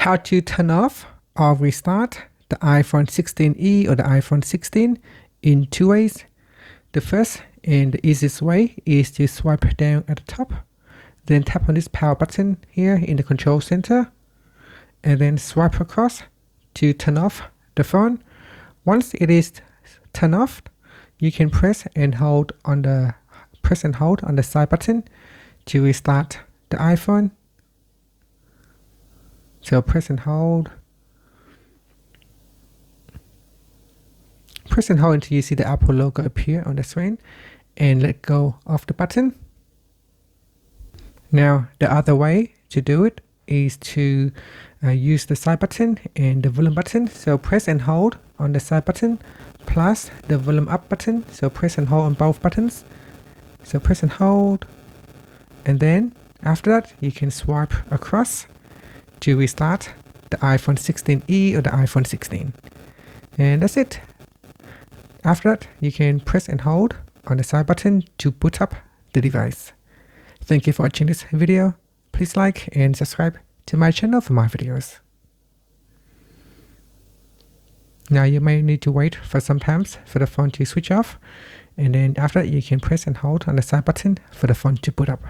how to turn off or restart the iPhone 16e or the iPhone 16 in two ways. The first and the easiest way is to swipe down at the top, then tap on this power button here in the control center, and then swipe across to turn off the phone. Once it is turned off, you can press and hold on the side button to restart the iPhone. So press and hold until you see the Apple logo appear on the screen, and let go of the button. Now the other way to do it is to use the side button and the volume button. So press and hold on the side button plus the volume up button. So press and hold on both buttons. So press and hold, and then after that you can swipe across to restart the iPhone 16e or the iPhone 16. And that's it. After that, you can press and hold on the side button to boot up the device. Thank you for watching this video. Please like and subscribe to my channel for more videos. Now you may need to wait for some time for the phone to switch off, and then after that you can press and hold on the side button for the phone to boot up.